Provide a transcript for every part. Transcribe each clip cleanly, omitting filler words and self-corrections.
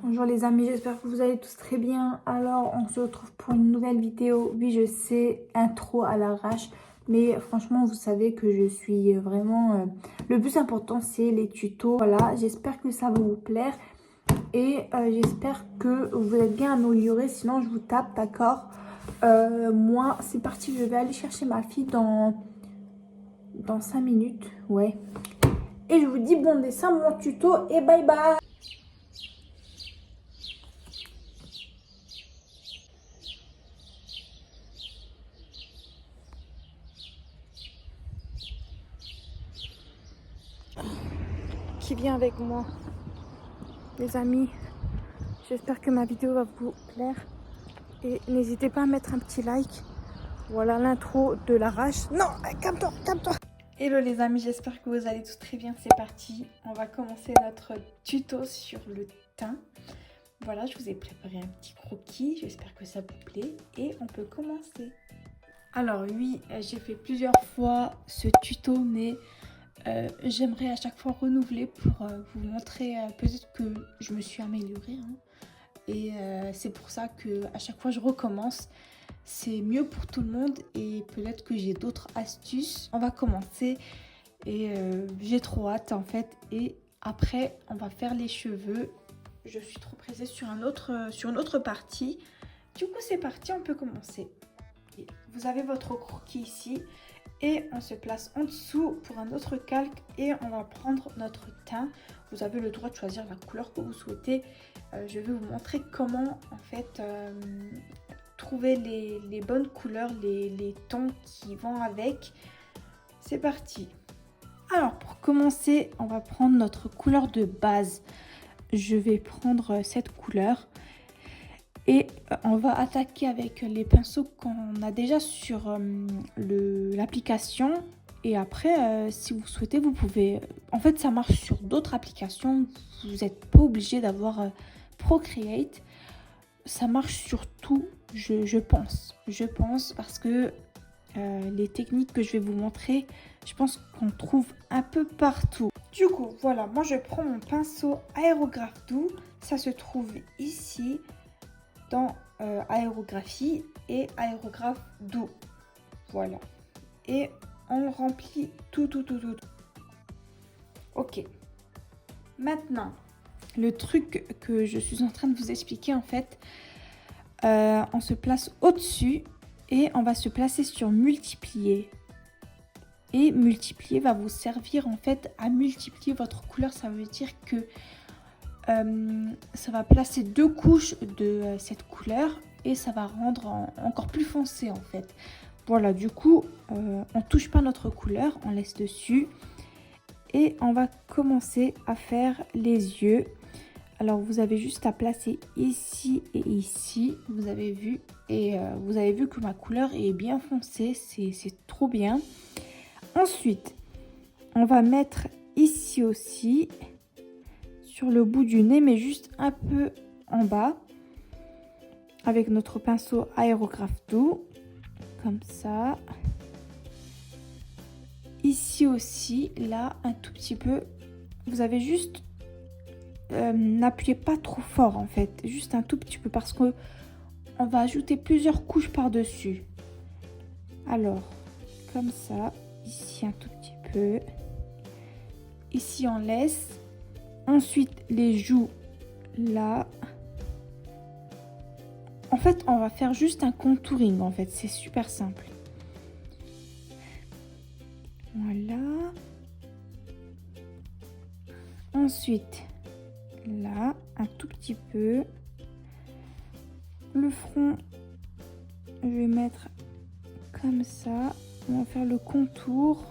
Bonjour les amis, j'espère que vous allez tous très bien. Alors on se retrouve pour une nouvelle vidéo. Oui je sais, intro à l'arrache, mais franchement vous savez que je suis vraiment... Le plus important c'est les tutos. Voilà, j'espère que ça va vous plaire et j'espère que vous êtes bien améliorés. Sinon je vous tape, d'accord. Moi c'est parti, je vais aller chercher ma fille dans 5 minutes. Ouais. Et je vous dis bon dessin, mon tuto et bye bye. Qui vient avec moi, les amis. J'espère que ma vidéo va vous plaire et n'hésitez pas à mettre un petit like. Voilà l'intro de l'arrache. Non, calme-toi, calme-toi. Hello les amis, j'espère que vous allez tous très bien. C'est parti, on va commencer notre tuto sur le teint. Voilà, je vous ai préparé un petit croquis, j'espère que ça vous plaît et on peut commencer. Alors oui, j'ai fait plusieurs fois ce tuto, mais j'aimerais à chaque fois renouveler pour vous montrer peut-être que je me suis améliorée. Hein. Et c'est pour ça que à chaque fois je recommence. C'est mieux pour tout le monde et peut-être que j'ai d'autres astuces. On va commencer et j'ai trop hâte en fait. Et après on va faire les cheveux. Je suis trop pressée sur une autre partie. Du coup c'est parti, on peut commencer. Vous avez votre croquis ici. Et on se place en dessous pour un autre calque et on va prendre notre teint. Vous avez le droit de choisir la couleur que vous souhaitez. Je vais vous montrer comment en fait trouver les bonnes couleurs, les tons qui vont avec. C'est parti. Alors pour commencer, on va prendre notre couleur de base. Je vais prendre cette couleur. Et on va attaquer avec les pinceaux qu'on a déjà sur l'application. Et après, si vous souhaitez, vous pouvez... En fait, ça marche sur d'autres applications. Vous n'êtes pas obligé d'avoir Procreate. Ça marche sur tout, je pense. Je pense parce que les techniques que je vais vous montrer, je pense qu'on trouve un peu partout. Du coup, voilà, moi je prends mon pinceau aérographe doux. Ça se trouve ici. Dans aérographie et aérographe doux. Voilà. Et on remplit tout. Ok. Maintenant, le truc que je suis en train de vous expliquer en fait, on se place au-dessus et on va se placer sur multiplier. Et multiplier va vous servir en fait à multiplier votre couleur. Ça veut dire que ça va placer 2 couches de cette couleur et ça va rendre encore plus foncé en fait. Voilà, du coup on touche pas notre couleur, on laisse dessus et on va commencer à faire les yeux. Alors vous avez juste à placer ici et ici, vous avez vu, et vous avez vu que ma couleur est bien foncée, c'est trop bien. Ensuite on va mettre ici aussi sur le bout du nez, mais juste un peu en bas, avec notre pinceau aérographe doux, comme ça. Ici aussi, là, un tout petit peu. Vous avez juste... n'appuyez pas trop fort, en fait. Juste un tout petit peu, parce que on va ajouter plusieurs couches par-dessus. Alors, comme ça. Ici, un tout petit peu. Ici, on laisse. Ensuite, les joues, là. En fait, on va faire juste un contouring, en fait. C'est super simple. Voilà. Ensuite, là, un tout petit peu. Le front, je vais mettre comme ça. On va faire le contour.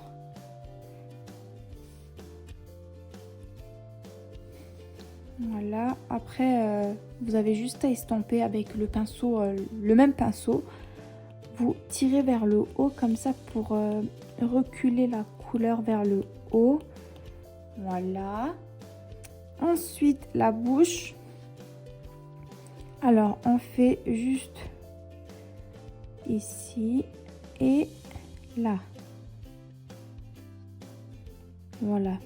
Voilà, après vous avez juste à estomper avec le pinceau, le même pinceau. Vous tirez vers le haut comme ça pour reculer la couleur vers le haut. Voilà. Ensuite la bouche. Alors on fait juste ici et là. Voilà.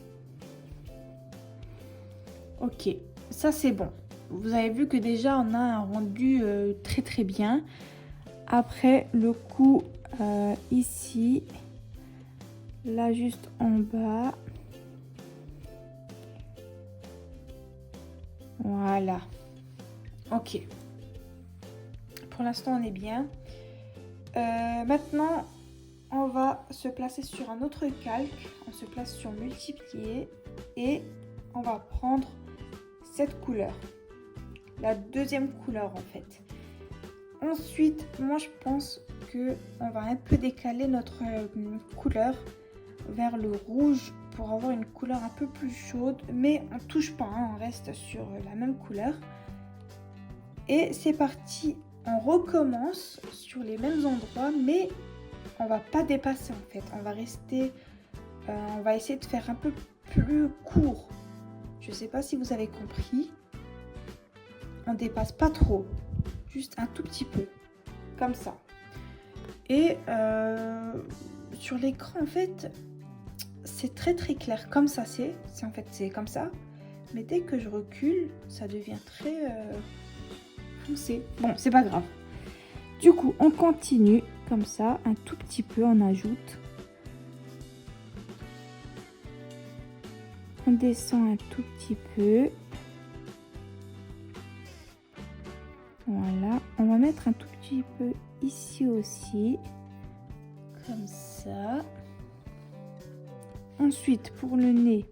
Ok, ça c'est bon. vous avez vu que déjà on a un rendu très très bien. Après le coup ici, là juste en bas, voilà. Ok, pour l'instant on est bien. Maintenant on va se placer sur un autre calque. On se place sur multiplier et on va prendre cette couleur, la deuxième couleur en fait. Ensuite, moi je pense que on va un peu décaler notre couleur vers le rouge pour avoir une couleur un peu plus chaude, mais on touche pas, hein, on reste sur la même couleur. Et c'est parti, on recommence sur les mêmes endroits, mais on va pas dépasser en fait. On va rester, on va essayer de faire un peu plus court. Je sais pas si vous avez compris. On dépasse pas trop, juste un tout petit peu, comme ça. Et sur l'écran en fait, c'est très très clair. Comme ça, c'est en fait c'est comme ça. Mais dès que je recule, ça devient très foncé. Bon, c'est pas grave. Du coup, on continue comme ça, un tout petit peu, on ajoute. On descend un tout petit peu. Voilà, on va mettre un tout petit peu ici aussi, comme ça. Ensuite, pour le nez,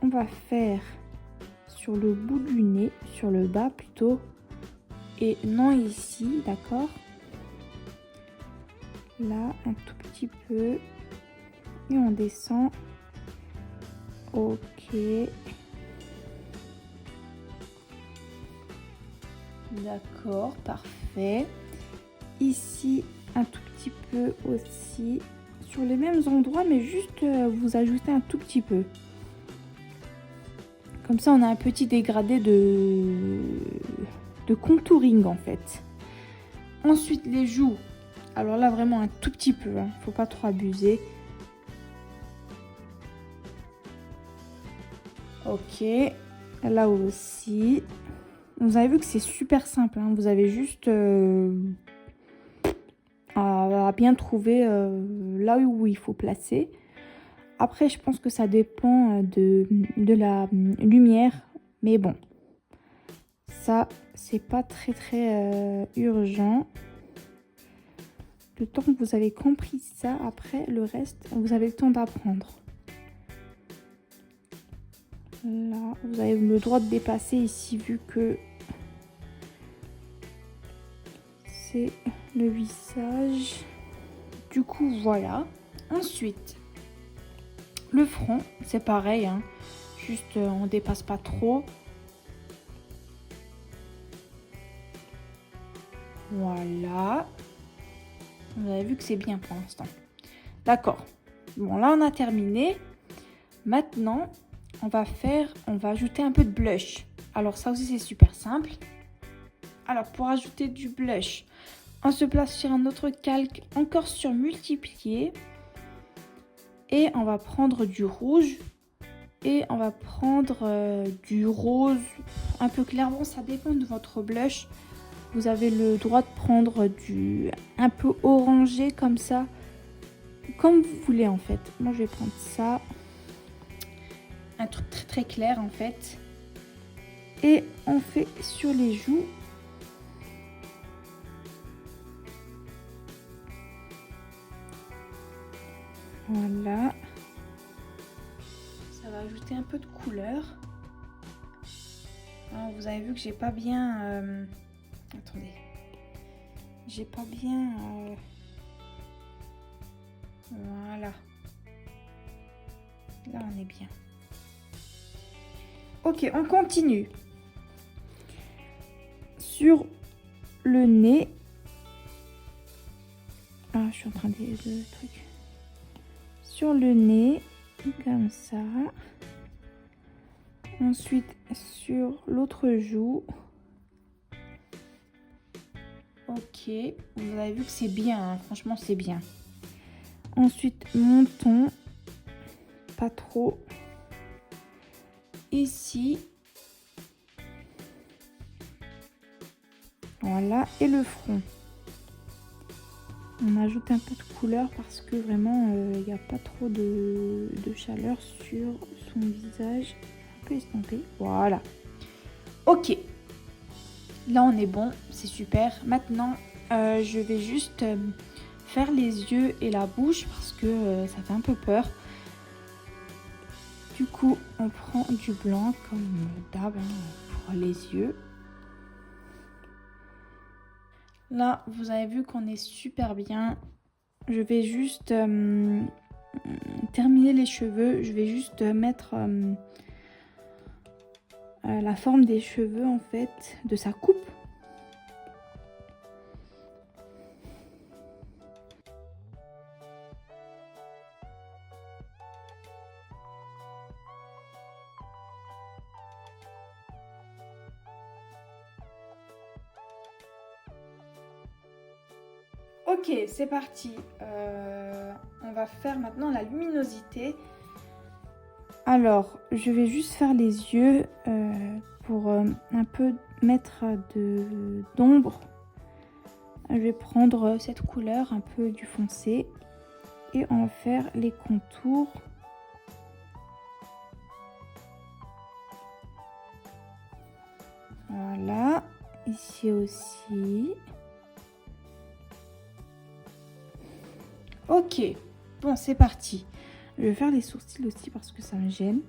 on va faire sur le bout du nez, sur le bas plutôt, et non ici, d'accord? Là, un tout petit peu, et on descend. Ok. D'accord, parfait. Ici, un tout petit peu aussi. Sur les mêmes endroits, mais juste vous ajoutez un tout petit peu. Comme ça, on a un petit dégradé de contouring en fait. Ensuite, les joues. Alors là, vraiment un tout petit peu. Hein. Faut pas trop abuser. Ok. Là aussi. Vous avez vu que c'est super simple. Hein. Vous avez juste à bien trouver là où il faut placer. Après, je pense que ça dépend de la lumière. Mais bon, ça, c'est pas très très urgent. Le temps que vous avez compris ça, après, le reste, vous avez le temps d'apprendre. Là, vous avez le droit de dépasser ici, vu que c'est le visage. Du coup, voilà. Ensuite, le front, c'est pareil. Hein. Juste, on dépasse pas trop. Voilà. Vous avez vu que c'est bien pour l'instant. D'accord. Bon, là, on a terminé. Maintenant, on va ajouter un peu de blush. Alors, ça aussi, c'est super simple. Alors, pour ajouter du blush, on se place sur un autre calque, encore sur multiplier. Et on va prendre du rouge. Et on va prendre du rose un peu clair. Bon, ça dépend de votre blush. Vous avez le droit de prendre du un peu orangé comme ça. Comme vous voulez en fait. Moi, je vais prendre ça. Un truc très très clair en fait. Et on fait sur les joues. Voilà. Ça va ajouter un peu de couleur. Alors, vous avez vu que j'ai pas bien... Attendez. J'ai pas bien... Voilà. Là, on est bien. Ok, on continue. Sur le nez. Ah, je suis en train de truc. Sur le nez, comme ça. Ensuite, sur l'autre joue. Ok, vous avez vu que c'est bien, hein. Franchement, c'est bien. Ensuite, menton. Pas trop. ici. Voilà, et le front. On ajoute un peu de couleur parce que vraiment il n'y a pas trop de chaleur sur son visage. Un peu estampé. Voilà. Ok. Là on est bon, c'est super. Maintenant je vais juste faire les yeux et la bouche parce que ça fait un peu peur. Du coup on prend du blanc comme d'hab pour les yeux. Là vous avez vu qu'on est super bien. Je vais juste terminer les cheveux. Je vais juste mettre la forme des cheveux en fait, de sa coupe. Ok, c'est parti. On va faire maintenant la luminosité. Alors, je vais juste faire les yeux pour un peu mettre d'ombre. Je vais prendre cette couleur un peu du foncé et on va faire les contours. Voilà, ici aussi. Ok, bon c'est parti. Je vais faire les sourcils aussi parce que ça me gêne.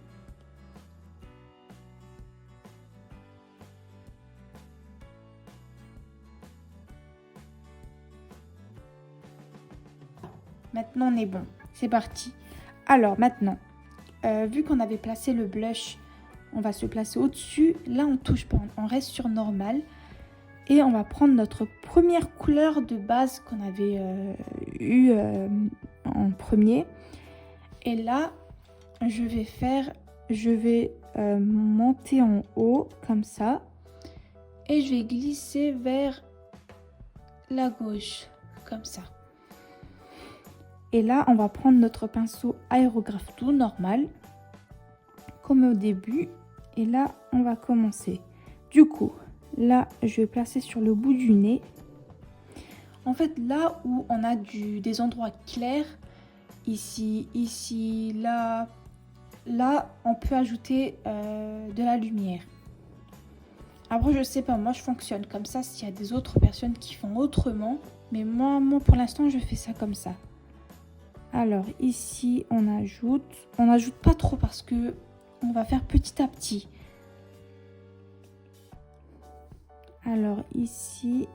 Maintenant on est bon, c'est parti. Alors maintenant, vu qu'on avait placé le blush, on va se placer au-dessus. Là on touche pas, on reste sur normal. Et on va prendre notre première couleur de base qu'on avait eue en premier. Et là, je vais monter en haut comme ça. Et je vais glisser vers la gauche, comme ça. Et là, on va prendre notre pinceau aérographe tout normal, comme au début. Et là, on va commencer. Du coup, là, je vais placer sur le bout du nez. En fait, là où on a des endroits clairs, ici, là, on peut ajouter de la lumière. Après, je sais pas, moi je fonctionne comme ça. S'il y a des autres personnes qui font autrement, mais moi pour l'instant, je fais ça comme ça. Alors ici, on n'ajoute pas trop parce que on va faire petit à petit. Alors ici,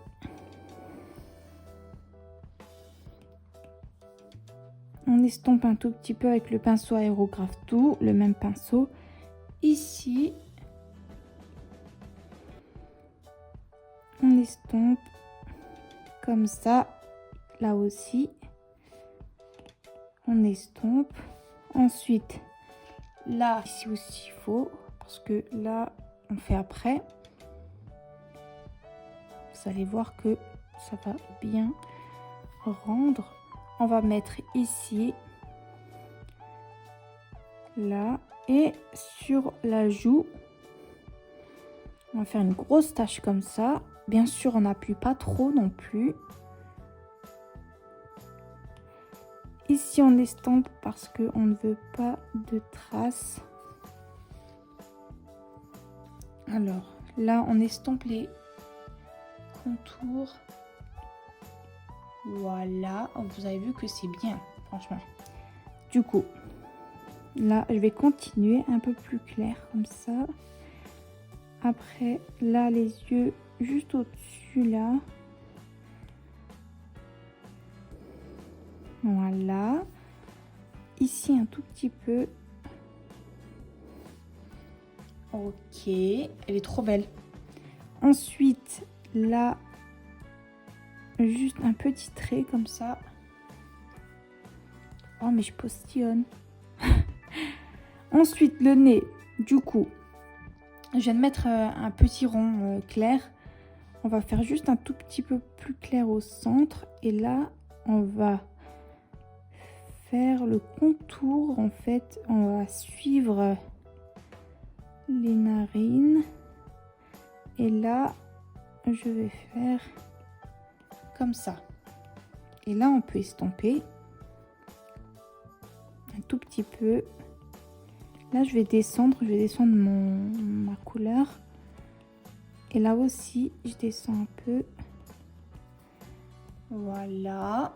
on estompe un tout petit peu avec le pinceau aérographe tout, le même pinceau. Ici, on estompe comme ça, là aussi, on estompe. Ensuite, là, ici aussi il faut, parce que là, on fait après. Vous allez voir que ça va bien rendre. On va mettre ici, là, et sur la joue, on va faire une grosse tache comme ça. Bien sûr, on n'appuie pas trop non plus. Ici, on estompe parce qu'on ne veut pas de traces. Alors, là, on estompe les contours. Voilà, vous avez vu que c'est bien, franchement. Du coup, là, je vais continuer un peu plus clair comme ça. Après, là, les yeux juste au-dessus, là. Voilà. Ici, un tout petit peu. Ok, elle est trop belle. Ensuite, là, juste un petit trait comme ça. Oh, mais je postillonne. Ensuite, le nez, du coup, je viens de mettre un petit rond clair. On va faire juste un tout petit peu plus clair au centre. Et là, on va faire le contour. En fait, on va suivre les narines. Et là, je vais faire comme ça. Et là, on peut estomper un tout petit peu. Là, je vais descendre ma couleur. Et là aussi, je descends un peu. Voilà.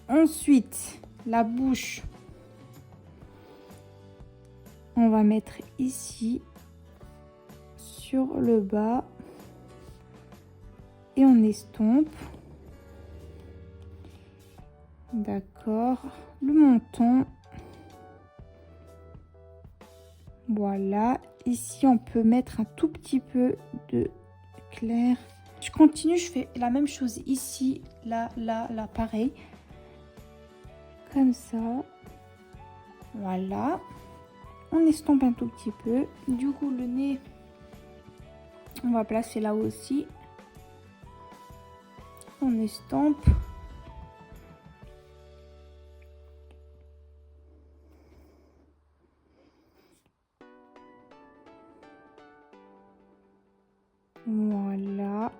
Ensuite, la bouche, on va mettre ici, sur le bas. Et on estompe. D'accord. Le menton. Voilà. Ici, on peut mettre un tout petit peu de clair. Je continue, je fais la même chose ici, là, pareil. Comme ça. Voilà. On estompe un tout petit peu. Du coup, le nez, on va placer là aussi. On estompe. Voilà.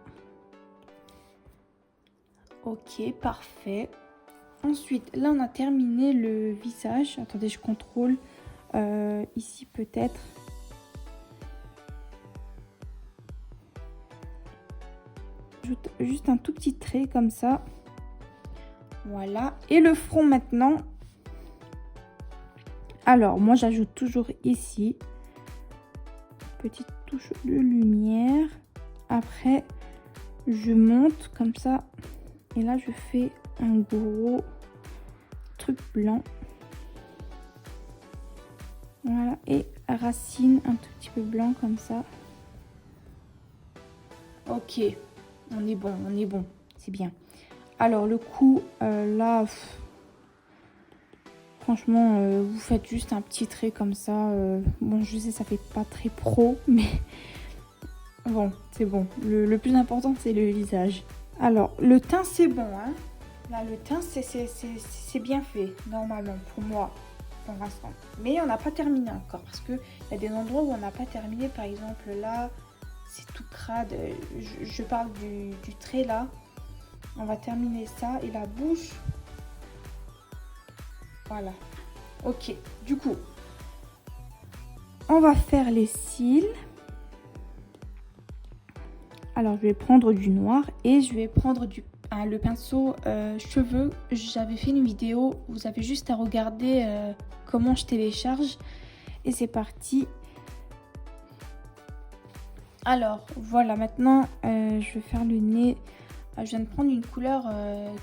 Ok, parfait. Ensuite, là, on a terminé le visage. Attendez, je contrôle. Ici, peut-être. Juste un tout petit trait comme ça. Voilà. Et le front maintenant. Alors, moi, j'ajoute toujours ici. Petite touche de lumière. Après, je monte comme ça. Et là, je fais un gros truc blanc. Voilà. Et racine un tout petit peu blanc comme ça. Ok. On est bon. C'est bien. Alors, le cou, là... Franchement, vous faites juste un petit trait comme ça. Bon, je sais, ça fait pas très pro, mais bon, c'est bon. Le plus important, c'est le visage. Alors, le teint, c'est bon, hein. Là, le teint, c'est bien fait, normalement, pour moi, pour l'instant. Mais on n'a pas terminé encore, parce qu'il y a des endroits où on n'a pas terminé. Par exemple, là, c'est tout crade. Je parle du trait, là. On va terminer ça. Et la bouche... Voilà. Ok. Du coup, on va faire les cils. Alors, je vais prendre du noir et je vais prendre le pinceau cheveux. J'avais fait une vidéo. Vous avez juste à regarder comment je télécharge. Et c'est parti. Alors, voilà. Maintenant, je vais faire le nez. Je viens de prendre une couleur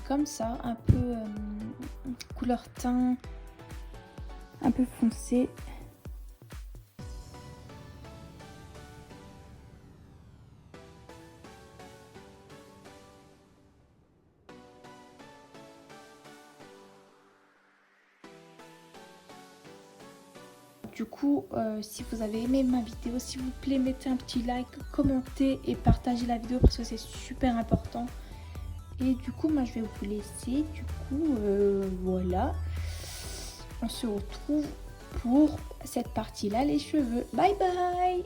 comme ça, un peu couleur teint, un peu foncé. Du coup, si vous avez aimé ma vidéo, s'il vous plaît, mettez un petit like, commentez et partagez la vidéo parce que c'est super important. Et du coup, moi, je vais vous laisser. Du coup, voilà. On se retrouve pour cette partie-là, les cheveux. Bye bye!